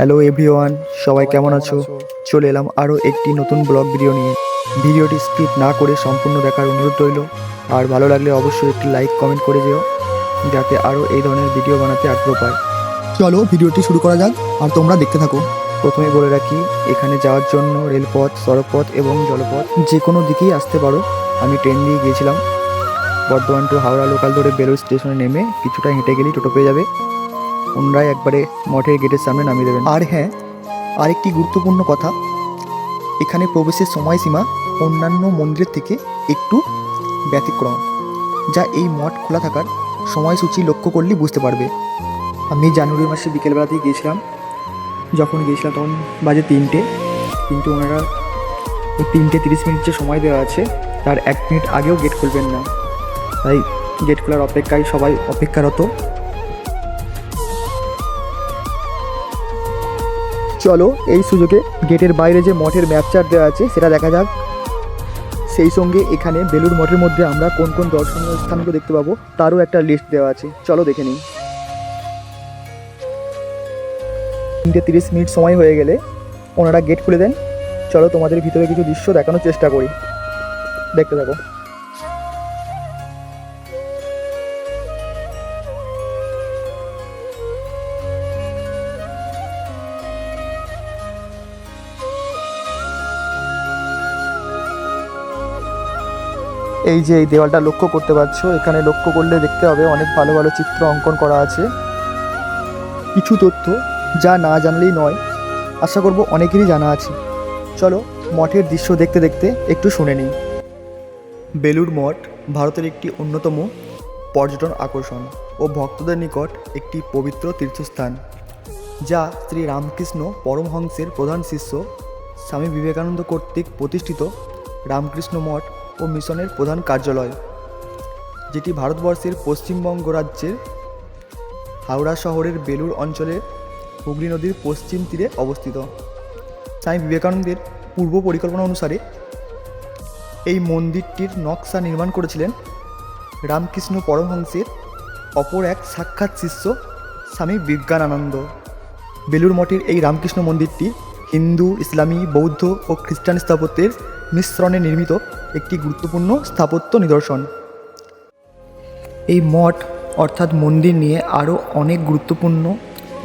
Hello everyone, সবাই কেমন আছো? চলে এলাম আরও একটি নতুন ব্লগ ভিডিও নিয়ে। ভিডিওটি স্কিপ না করে সম্পূর্ণ দেখার অনুরোধ রইল। আর ভালো লাগলে অবশ্যই একটি লাইক কমেন্ট করে যেও, যাতে আরও এই ধরনের ভিডিও বানাতে আগ্রহ পায়। চলো ভিডিওটি শুরু করা যাক আর তোমরা দেখতে থাকো। প্রথমে বলে রাখি, এখানে যাওয়ার জন্য রেলপথ, সড়কপথ এবং জলপথ যে কোনো দিকেই আসতে পারো। আমি ট্রেন দিয়ে গিয়েছিলাম। বর্ধমান টু হাওড়া লোকাল ধরে বেলুড় স্টেশনে নেমে কিছুটা হেঁটে গেলেই টোটো পেয়ে যাবে। ওনারাই একবারে মঠের গেটের সামনে নামিয়ে দেবেন। আর হ্যাঁ, আরেকটি গুরুত্বপূর্ণ কথা, এখানে প্রবেশের সময়সীমা অন্যান্য মন্দিরের থেকে একটু ব্যতিক্রম, যা এই মঠ খোলা থাকার সময়সূচি লক্ষ্য করলেই বুঝতে পারবে। আমি জানুয়ারি মাসে বিকেলবেলাতেই গিয়েছিলাম। যখন গিয়েছিলাম তখন বাজে 3টে, কিন্তু ওনারা 3:30 যে সময় দেওয়া আছে তার 1 মিনিট আগেও গেট খুলবেন না। তাই গেট খোলার অপেক্ষায় সবাই অপেক্ষারত। চলো এই সুযোগে গেটের বাইরে যে মঠের ম্যাপ চার্ট দেওয়া আছে সেটা দেখা যাক। সেই সঙ্গে এখানে বেলুড় মঠের মধ্যে আমরা কোন কোন দর্শনীয় স্থানগুলো দেখতে পাবো তারও একটা লিস্ট দেওয়া আছে। চলো দেখে নিই। 3:30 সময় হয়ে গেলে ওনারা গেট খুলে দেন। চলো তোমাদের ভিতরে কিছু দৃশ্য দেখানোর চেষ্টা করি, দেখতে থাকো। এই যে এই দেওয়ালটা লক্ষ্য করতে পারছো, এখানে লক্ষ্য করলে দেখতে হবে অনেক ভালো ভালো চিত্র অঙ্কন করা আছে। কিছু তথ্য যা না জানলেই নয়, আশা করব অনেকেরই জানা আছে। চলো মঠের দৃশ্য দেখতে দেখতে একটু শুনে নিই। বেলুড় মঠ ভারতের একটি অন্যতম পর্যটন আকর্ষণ ও ভক্তদের নিকট একটি পবিত্র তীর্থস্থান, যা শ্রী রামকৃষ্ণ পরমহংসের প্রধান শিষ্য স্বামী বিবেকানন্দ কর্তৃক প্রতিষ্ঠিত রামকৃষ্ণ মঠ ও মিশনের প্রধান কার্যালয়, যেটি ভারতবর্ষের পশ্চিমবঙ্গ রাজ্যের হাওড়া শহরের বেলুড় অঞ্চলের হুগলি নদীর পশ্চিম তীরে অবস্থিত। স্বামী বিবেকানন্দের পূর্ব পরিকল্পনা অনুসারে এই মন্দিরটির নকশা নির্মাণ করেছিলেন রামকৃষ্ণ পরমহংসের অপর এক সাক্ষাৎ শিষ্য স্বামী বিজ্ঞানানন্দ। বেলুড় মঠের এই রামকৃষ্ণ মন্দিরটি হিন্দু, ইসলামী, বৌদ্ধ ও খ্রিস্টান স্থাপত্যের মিশ্রণে নির্মিত একটি গুরুত্বপূর্ণ স্থাপত্য নিদর্শন। এই মঠ অর্থাৎ মন্দির নিয়ে আরও অনেক গুরুত্বপূর্ণ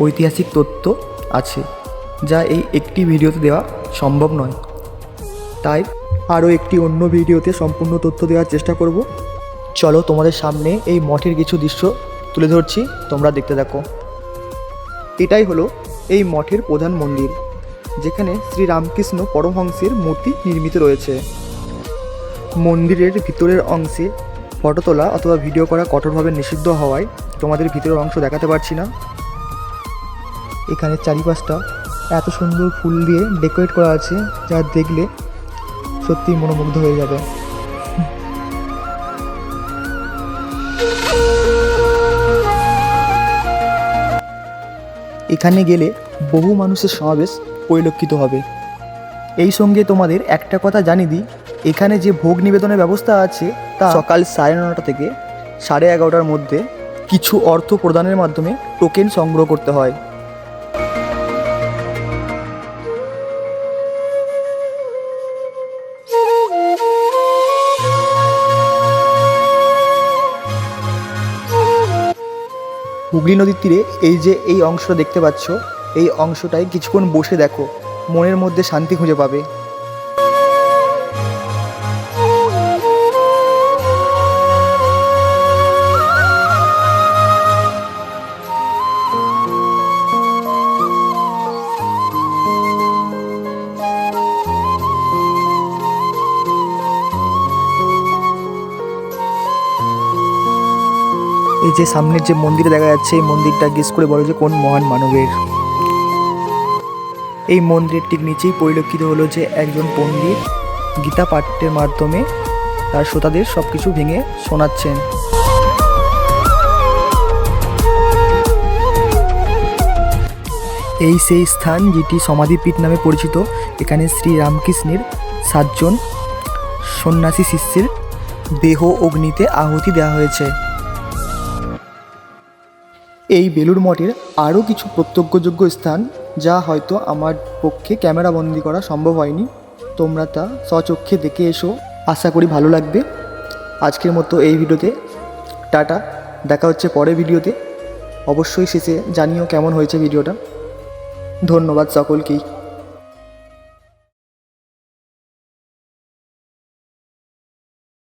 ঐতিহাসিক তথ্য আছে, যা এই একটি ভিডিওতে দেওয়া সম্ভব নয়। তাই আরও একটি অন্য ভিডিওতে সম্পূর্ণ তথ্য দেওয়ার চেষ্টা করব। চলো তোমাদের সামনে এই মঠের কিছু দৃশ্য তুলে ধরছি, তোমরা দেখতে থাকো। এটাই হলো এই মঠের প্রধান মন্দির, যেখানে শ্রী রামকৃষ্ণ পরমহংসের মূর্তি নির্মিত রয়েছে। মন্দিরের ভিতরের অংশে ফটো তোলা অথবা ভিডিও করা কঠোরভাবে নিষিদ্ধ হওয়ায় তোমাদের ভিতরের অংশ দেখাতে পারছি না। এখানে চারিপাশটা এত সুন্দর ফুল দিয়ে ডেকোরেট করা আছে, যা দেখলে সত্যিই মনোমুগ্ধ হয়ে যাবে। এখানে গেলে বহু মানুষের সমাবেশ পরিলক্ষিত হবে। এই সঙ্গে তোমাদের একটা কথা জানিয়ে দিই, এখানে যে ভোগ নিবেদনের ব্যবস্থা আছে তা সকাল 9:30 থেকে 11:30টার মধ্যে কিছু অর্থ প্রদানের মাধ্যমে টোকেন সংগ্রহ করতে হয়। হুগলি নদীর তীরে এই অংশটা দেখতে পাচ্ছ, এই অংশটায় কিছুক্ষণ বসে দেখো, মনের মধ্যে শান্তি খুঁজে পাবে। এই যে সামনের যে মন্দির দেখা যাচ্ছে, এই মন্দিরটা গেস করে বলো যে কোন মহান মানবের। এই মন্দিরের ঠিক নিচেই পরিলক্ষিত হলো যে একজন পণ্ডিত গীতা পাঠের মাধ্যমে তার শ্রোতাদের সব কিছু ভেঙে শোনাচ্ছেন। এই সেই স্থান যেটি সমাধিপীঠ নামে পরিচিত। এখানে শ্রী রামকৃষ্ণের 7 জন সন্ন্যাসী শিষ্যের দেহ অগ্নিতে আহুতি দেওয়া হয়েছে। এই বেলুড় মঠের আরও কিছু প্রত্যক্ষযোগ্য স্থান যা হয়তো আমার পক্ষে ক্যামেরা বন্দি করা সম্ভব হয়নি। তোমরা তা স্বচক্ষে দেখে এসো, আশা করি ভালো লাগবে। আজকের মতো এই ভিডিওতে টাটা, দেখা হচ্ছে পরের ভিডিওতে। অবশ্যই শেষে জানিও কেমন হয়েছে ভিডিওটা। ধন্যবাদ সকলকেই।